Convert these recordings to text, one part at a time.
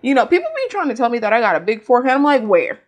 You know, people be trying to tell me that I got a big forehead. I'm like, where?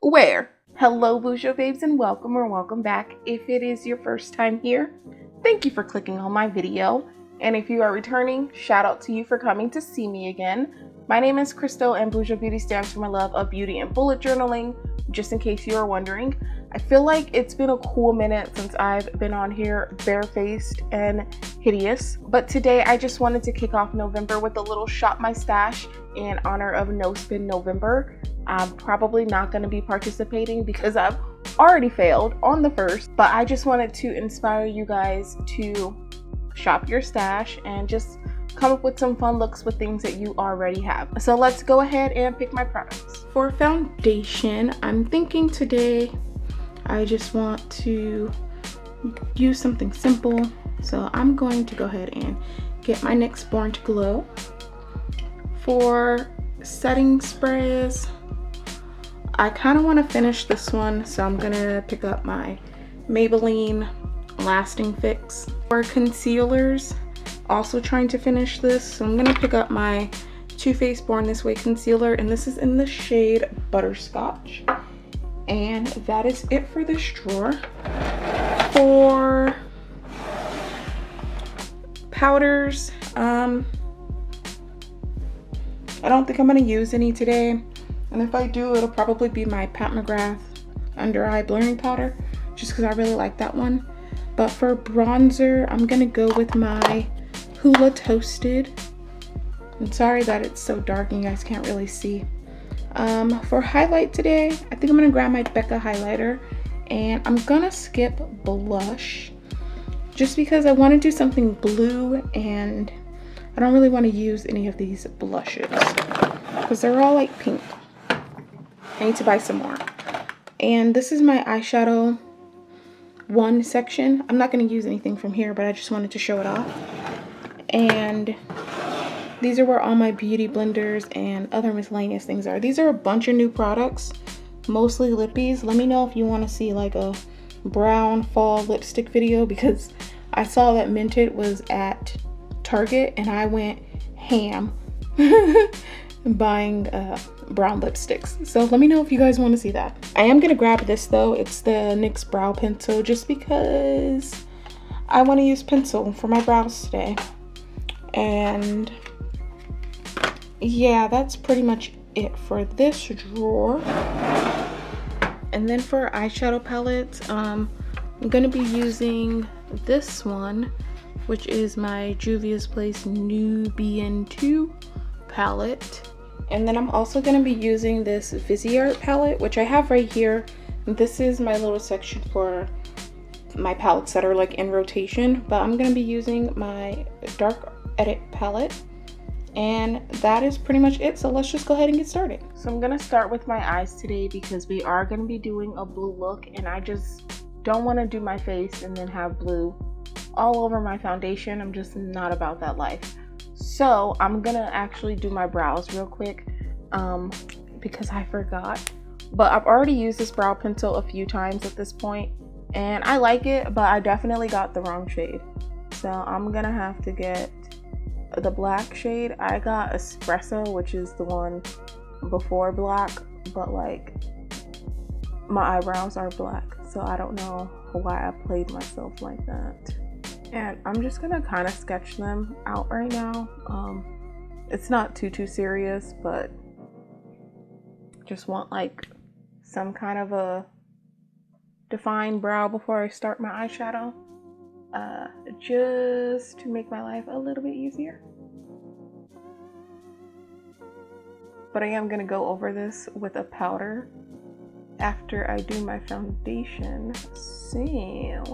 Where? Hello, bujobabes, and welcome or welcome back. If it is your first time here, thank you for clicking on my video. And if you are returning, shout out to you for coming to see me again. My name is Crystal, and Bujo Beauty stands for my love of beauty and bullet journaling, just in case you are wondering. I feel like it's been a cool minute since I've been on here barefaced and hideous. But today I just wanted to kick off November with a little Shop My Stash in honor of No Spin November. I'm probably not going to be participating because I've already failed on the first, but I just wanted to inspire you guys to shop your stash and just come up with some fun looks with things that you already have. So let's go ahead and pick my products. For foundation, I'm thinking today I just want to use something simple. So I'm going to go ahead and get my NYX Born to Glow. For setting sprays, I kind of want to finish this one, so I'm gonna pick up my Maybelline Lasting Fix. For concealers, also trying to finish this, so I'm gonna pick up my Too Faced Born This Way concealer, and this is in the shade Butterscotch. And that is it for this drawer. For powders, I don't think I'm gonna use any today, and if I do, it'll probably be my Pat McGrath under eye blurring powder, just because I really like that one. But for bronzer, I'm gonna go with my Hoola Toasted. I'm sorry that it's so dark and you guys can't really see. For highlight today, I think I'm gonna grab my Becca highlighter, and I'm gonna skip blush just because I want to do something blue, and I don't really want to use any of these blushes because they're all like pink. I need to buy some more. And this is my eyeshadow one section. I'm not going to use anything from here, but I just wanted to show it off. And these are where all my beauty blenders and other miscellaneous things are. These are a bunch of new products, mostly lippies. Let me know if you want to see like a brown fall lipstick video, because I saw that Minted was at Target and I went ham buying brown lipsticks. So let me know if you guys want to see that. I am gonna grab this though. It's the NYX brow pencil, just because I want to use pencil for my brows today. And yeah, that's pretty much it for this drawer. And then for eyeshadow palettes, I'm gonna be using this one, which is my Juvia's Place Nubian 2 palette. And then I'm also going to be using this Viseart palette, which I have right here. This is my little section for my palettes that are like in rotation, but I'm going to be using my Dark Edit palette. And that is pretty much it, so let's just go ahead and get started. So I'm going to start with my eyes today because we are going to be doing a blue look, and I just don't want to do my face and then have blue all over my foundation. I'm just not about that life. So I'm gonna actually do my brows real quick because I forgot. But I've already used this brow pencil a few times at this point, and I like it, but I definitely got the wrong shade. So I'm gonna have to get the black shade. I got Espresso, which is the one before black, but like my eyebrows are black, so I don't know why I played myself like that. And I'm just gonna kind of sketch them out right now. It's not too serious, but just want like some kind of a defined brow before I start my eyeshadow, just to make my life a little bit easier. But I am gonna go over this with a powder after I do my foundation. So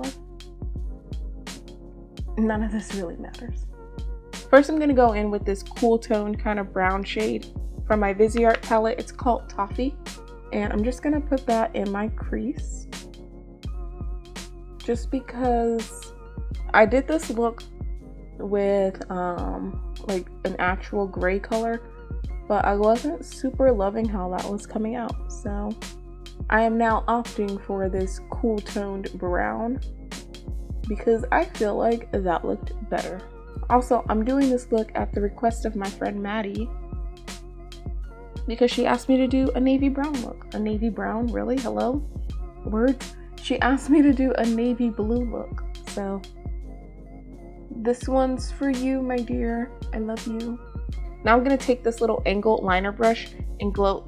none of this really matters. First, I'm gonna go in with this cool toned kind of brown shade from my Viseart palette. It's called Toffee, and I'm just gonna put that in my crease, just because I did this look with like an actual gray color, but I wasn't super loving how that was coming out. So I am now opting for this cool toned brown because I feel like that looked better. Also, I'm doing this look at the request of my friend Maddie, because she asked me to do a navy brown look. A navy brown, really? Hello? Words? She asked me to do a navy blue look. So this one's for you, my dear. I love you. Now I'm gonna take this little angled liner brush and go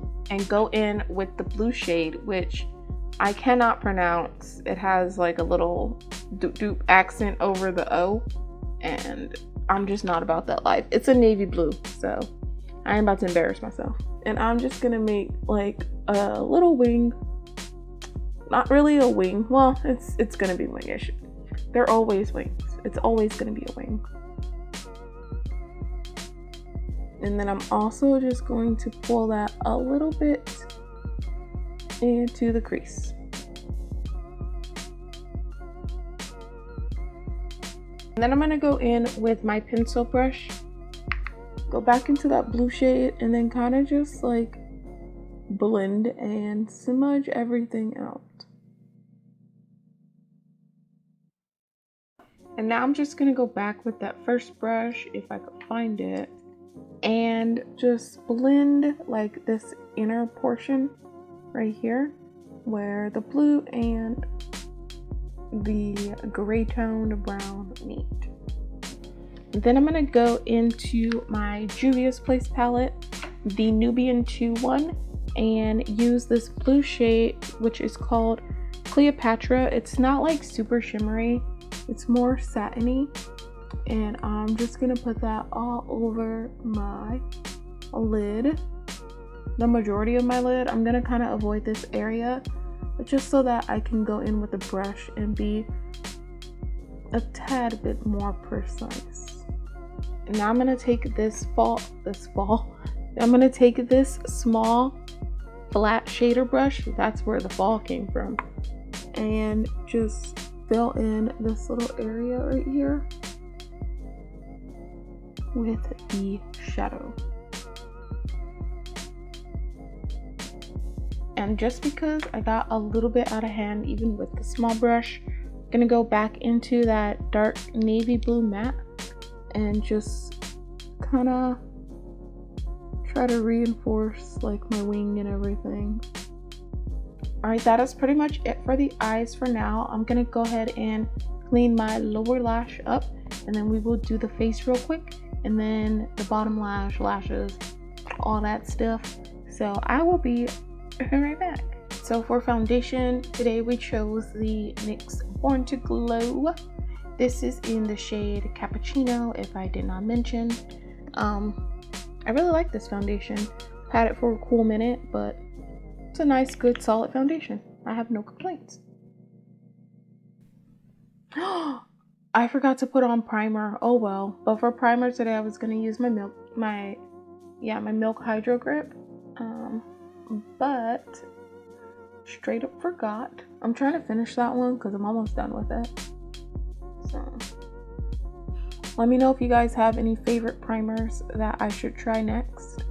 in with the blue shade, which I cannot pronounce. It has like a little doop accent over the O, and I'm just not about that life. It's a navy blue, so I am about to embarrass myself. And I'm just gonna make like a little wing. Not really a wing. Well, it's gonna be wingish. They're always wings. It's always gonna be a wing. And then I'm also just going to pull that a little bit into the crease. And then I'm gonna go in with my pencil brush, go back into that blue shade, and then kind of just like blend and smudge everything out. And now I'm just gonna go back with that first brush, if I could find it, and just blend like this inner portion right here where the blue and the gray toned brown meet. Then I'm gonna go into my Juvia's Place palette, the Nubian 2-1, and use this blue shade, which is called Cleopatra. It's not like super shimmery, it's more satiny, and I'm just gonna put that all over my lid, the majority of my lid. I'm gonna kind of avoid this area, but just so that I can go in with a brush and be a tad bit more precise. And now I'm gonna take this I'm gonna take this small flat shader brush, that's where the fall came from, and just fill in this little area right here with the shadow. And just because I got a little bit out of hand even with the small brush, I'm gonna go back into that dark navy blue matte and just kind of try to reinforce like my wing and everything. Alright, that is pretty much it for the eyes for now. I'm gonna go ahead and clean my lower lash up, and then we will do the face real quick, and then the bottom lash, lashes, all that stuff. So I will be right back. So for foundation, today we chose the NYX Born to Glow. This is in the shade Cappuccino, if I did not mention. I really like this foundation. I've had it for a cool minute, but it's a nice, good, solid foundation. I have no complaints. I forgot to put on primer. Oh well. But for primer today, I was gonna use my Milk Hydro Grip. But straight up forgot. I'm trying to finish that one because I'm almost done with it. So let me know if you guys have any favorite primers that I should try next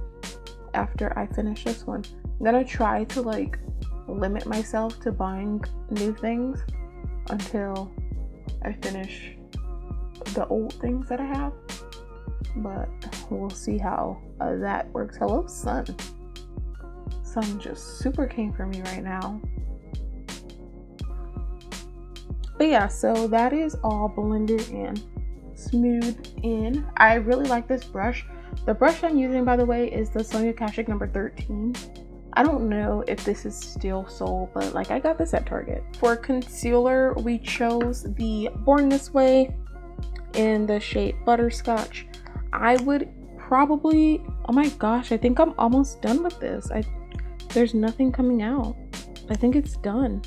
after I finish this one. I'm gonna try to like limit myself to buying new things until I finish the old things that I have, but we'll see how that works. Hello, sun. Sun just super came for me right now. But yeah, so that is all blended and smoothed in. I really like this brush. The brush I'm using, by the way, is the Sonia Kashuk number 13. I don't know if this is still sold, but like I got this at Target. For concealer, we chose the Born This Way in the shade Butterscotch. I would probably, oh my gosh, I think I'm almost done with this. There's nothing coming out. I think it's done.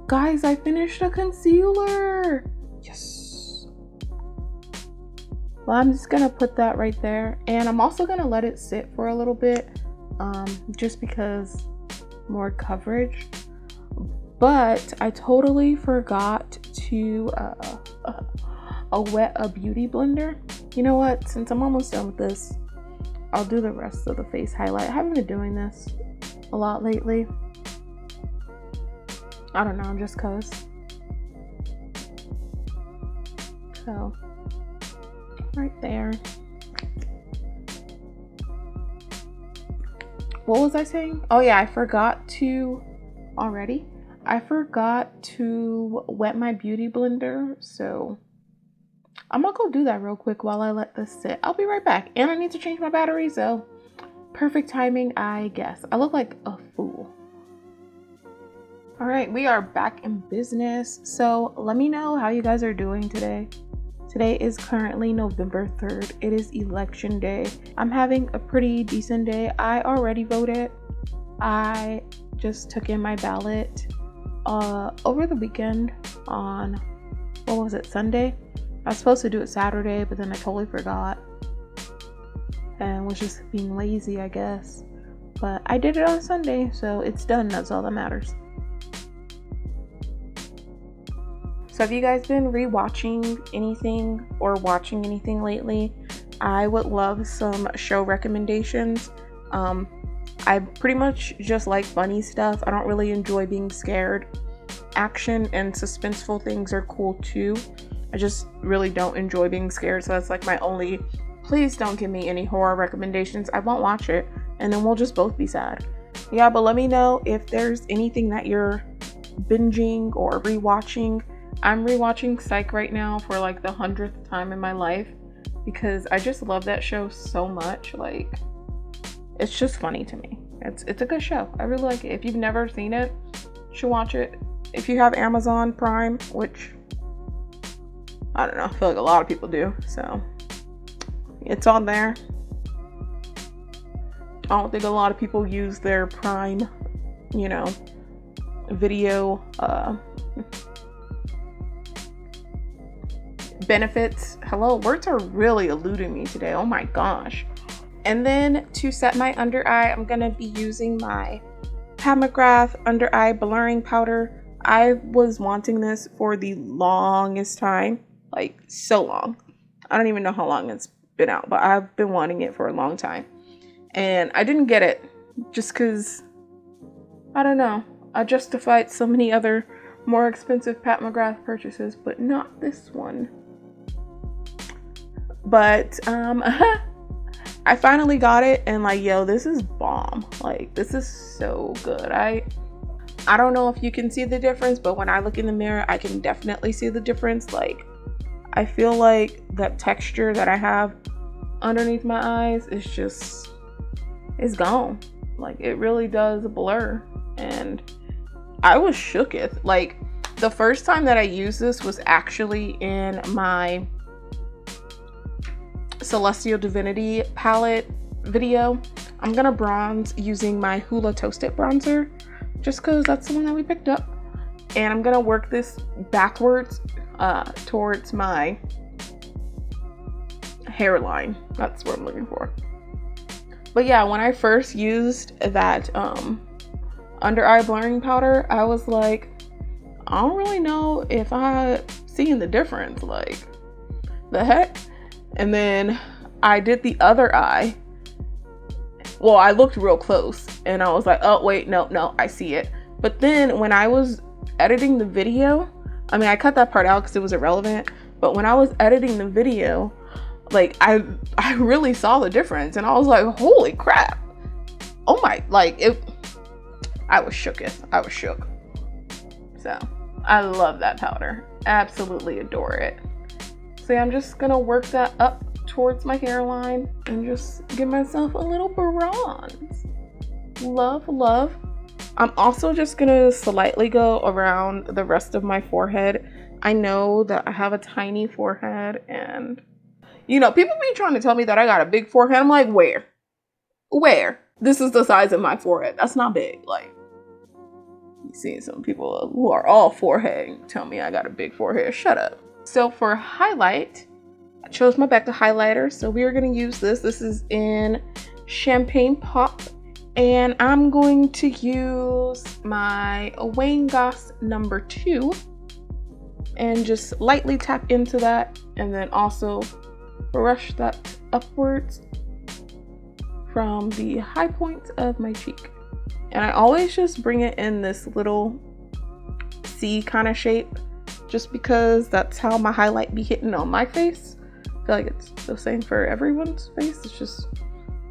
Guys, I finished a concealer. Yes. Well, I'm just gonna put that right there, and I'm also gonna let it sit for a little bit, just because more coverage. But I totally forgot to wet a beauty blender. You know what? Since I'm almost done with this, I'll do the rest of the face highlight. I haven't been doing this a lot lately. I don't know, just cause. So, right there. what was I saying? Oh yeah, I forgot to wet my beauty blender, so I'm gonna go do that real quick while I let this sit. I'll be right back. And I need to change my battery, so perfect timing, I guess. I look like a fool. All right, we are back in business. So let me know how you guys are doing today. Today is currently November 3rd. It is election day. I'm having a pretty decent day. I already voted. I just took in my ballot over the weekend on, what was it, Sunday? I was supposed to do it Saturday, but then I totally forgot and was just being lazy, I guess. But I did it on Sunday, so it's done. That's all that matters. So have you guys been rewatching anything or watching anything lately? I would love some show recommendations. I pretty much just like funny stuff. I don't really enjoy being scared. Action and suspenseful things are cool too. I just really don't enjoy being scared, so that's like my only, please don't give me any horror recommendations. I won't watch it, and then we'll just both be sad. Yeah, but let me know if there's anything that you're binging or rewatching. I'm rewatching Psych right now for like the 100th time in my life because I just love that show so much. Like, it's just funny to me. It's a good show. I really like it. If you've never seen it, you should watch it. If you have Amazon Prime, which I don't know, I feel like a lot of people do, so it's on there. I don't think a lot of people use their Prime, video benefits. Hello, words are really eluding me today. Oh my gosh. And then to set my under eye, I'm gonna be using my Pat McGrath under eye blurring powder. I was wanting this for the longest time, like so long. I don't even know how long it's been out, but I've been wanting it for a long time. And I didn't get it just because, I don't know, I justified so many other more expensive Pat McGrath purchases, but not this one. But I finally got it, and like, yo, this is bomb. Like, this is so good. I don't know if you can see the difference, but when I look in the mirror, I can definitely see the difference. Like, I feel like that texture that I have underneath my eyes is just, it's gone. Like, it really does blur. And I was shooketh. Like, the first time that I used this was actually in my Celestial Divinity palette video. I'm gonna bronze using my Hoola Toasted bronzer just because that's the one that we picked up, and I'm gonna work this backwards towards my hairline. That's what I'm looking for. But yeah, when I first used that under eye blurring powder, I was like, I don't really know if I seeing the difference, like the heck. And then I did the other eye. Well, I looked real close and I was like, oh wait, no, I see it. But then when I was editing the video, I mean, I cut that part out because it was irrelevant, but when I was editing the video, like I really saw the difference, and I was like, holy crap. Oh my, like I was shooketh. I was shook. So I love that powder. Absolutely adore it. So yeah, I'm just gonna work that up towards my hairline and just give myself a little bronze. Love. I'm also just gonna slightly go around the rest of my forehead. I know that I have a tiny forehead, and people be trying to tell me that I got a big forehead. I'm like, where? This is the size of my forehead. That's not big. Like, you see some people who are all forehead tell me I got a big forehead. Shut up. So for highlight, I chose my Becca highlighter. So we are going to use this. This is in Champagne Pop. And I'm going to use my Wayne Goss number 2 and just lightly tap into that, and then also brush that upwards from the high point of my cheek. And I always just bring it in this little C kind of shape, just because that's how my highlight be hitting on my face. I feel like it's the same for everyone's face. It's just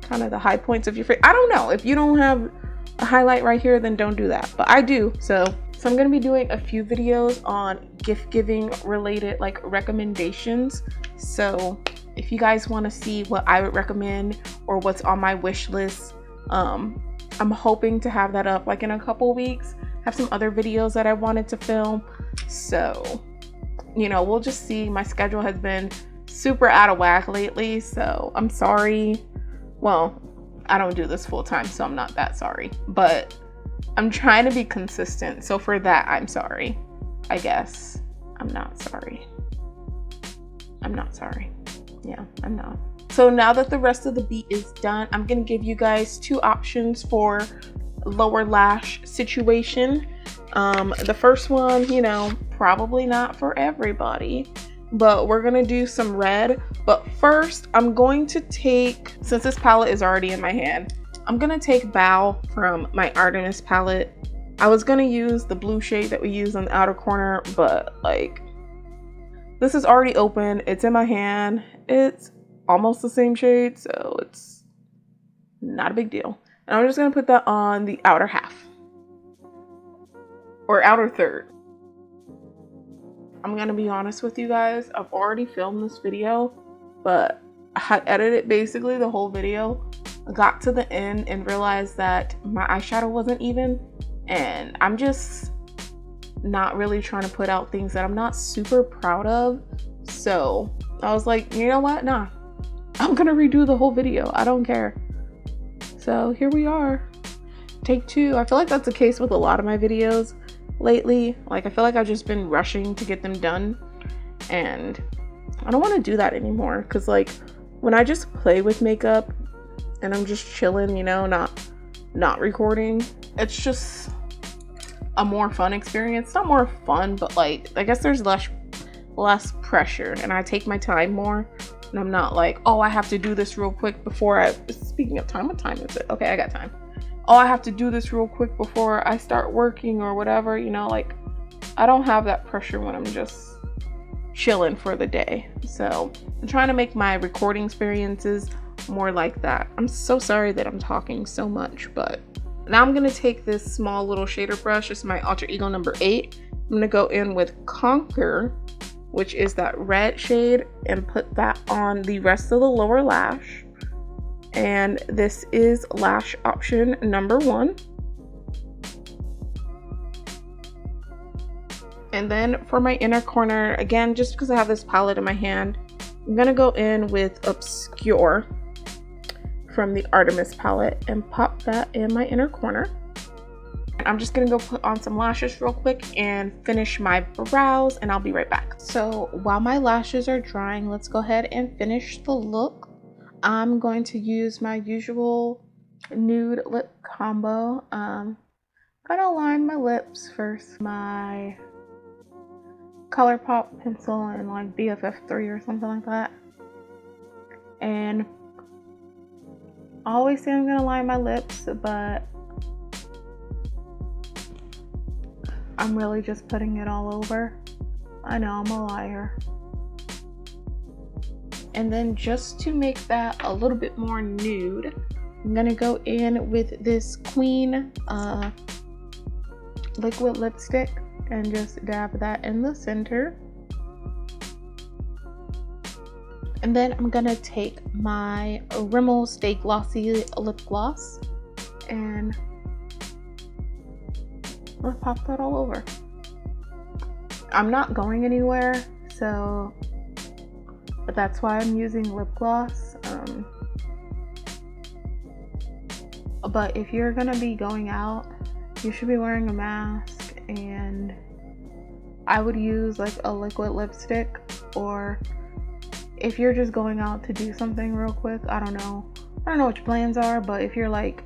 kind of the high points of your face. I don't know. If you don't have a highlight right here, then don't do that. But I do. So I'm going to be doing a few videos on gift giving related like recommendations. So if you guys want to see what I would recommend or what's on my wish list, I'm hoping to have that up like in a couple weeks. Have some other videos that I wanted to film. So, you know, we'll just see. My schedule has been super out of whack lately, so I'm sorry. Well, I don't do this full time, so I'm not that sorry, but I'm trying to be consistent. So for that, I'm sorry. I guess I'm not sorry. I'm not sorry. Yeah, I'm not. So now that the rest of the beat is done, I'm gonna give you guys two options for lower lash situation. The first one, you know, probably not for everybody, but we're gonna do some red. But first, I'm going to take, since this palette is already in my hand, I'm gonna take Bow from my Artemis palette. I was gonna use the blue shade that we use on the outer corner, but like, this is already open, it's in my hand, it's almost the same shade, so it's not a big deal. And I'm just gonna put that on the outer half, or outer third. I'm gonna be honest with you guys, I've already filmed this video, but I edited basically the whole video. I got to the end and realized that my eyeshadow wasn't even, and I'm just not really trying to put out things that I'm not super proud of. So I was like, you know what? Nah, I'm gonna redo the whole video. I don't care. So here we are. Take two. I feel like that's the case with a lot of my videos lately. Like, I feel like I've just been rushing to get them done, and I don't want to do that anymore, because like when I just play with makeup and I'm just chilling, you know, not recording, it's just a more fun experience. Not more fun, but like, I guess there's less pressure, and I take my time more, and I'm not like, oh, I have to do this real quick before I, speaking of time, what time is it? Okay, I got time. Oh, I have to do this real quick before I start working or whatever, you know, like, I don't have that pressure when I'm just chilling for the day. So I'm trying to make my recording experiences more like that. I'm so sorry that I'm talking so much, but now I'm gonna take this small little shader brush. It's my Alter Ego number 8. I'm gonna go in with Conquer, which is that red shade, and put that on the rest of the lower lash. And this is lash option number 1. And then for my inner corner, again, just because I have this palette in my hand, I'm gonna go in with Obscure from the Artemis palette and pop that in my inner corner. And I'm just gonna go put on some lashes real quick and finish my brows, and I'll be right back. So while my lashes are drying, let's go ahead and finish the look. I'm going to use my usual nude lip combo. Gonna line my lips first. My ColourPop pencil and like BFF3 or something like that. And I always say I'm gonna line my lips, but I'm really just putting it all over. I know, I'm a liar. And then just to make that a little bit more nude, I'm gonna go in with this Queen liquid lipstick and just dab that in the center. And then I'm gonna take my Rimmel Stay Glossy lip gloss and I'll pop that all over. I'm not going anywhere, so but that's why I'm using lip gloss. But if you're gonna be going out, you should be wearing a mask, and I would use like a liquid lipstick, or if you're just going out to do something real quick, I don't know what your plans are, but if you're like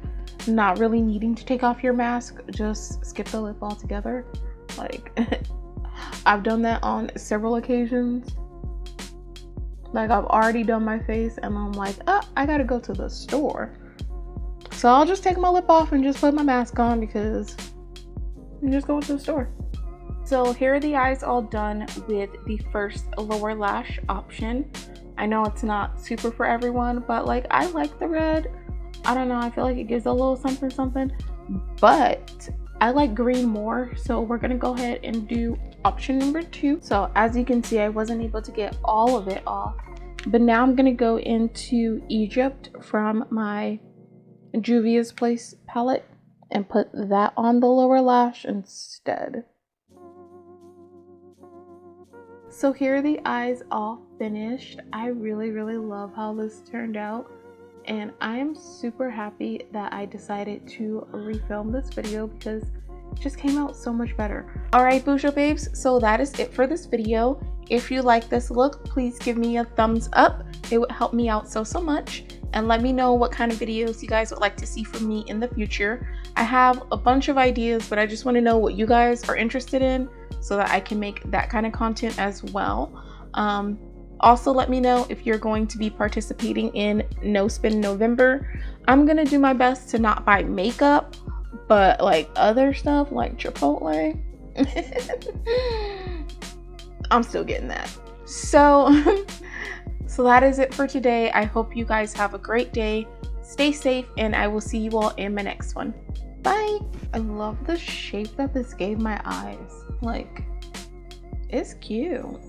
not really needing to take off your mask, just skip the lip altogether. Like I've done that on several occasions. Like I've already done my face and I'm like, oh, I gotta go to the store, so I'll just take my lip off and just put my mask on because I'm just going to the store. So here are the eyes all done with the first lower lash option. I know it's not super for everyone, but like I like the red. I don't know, I feel like it gives a little something something, but I like green more, so we're gonna go ahead and do option number 2. So as you can see, I wasn't able to get all of it off, but now I'm gonna go into Egypt from my Juvia's Place palette and put that on the lower lash instead. So here are the eyes all finished. I really love how this turned out, and I am super happy that I decided to refilm this video because it just came out so much better. Alright Bujo babes, so that is it for this video. If you like this look, please give me a thumbs up. It would help me out so much, and let me know what kind of videos you guys would like to see from me in the future. I have a bunch of ideas, but I just want to know what you guys are interested in so that I can make that kind of content as well. Also, let me know if you're going to be participating in No Spin November. I'm gonna do my best to not buy makeup, but like other stuff like Chipotle, I'm still getting that. So so that is it for today. I hope you guys have a great day. Stay safe, and I will see you all in my next one. Bye. I love the shape that this gave my eyes. Like, it's cute.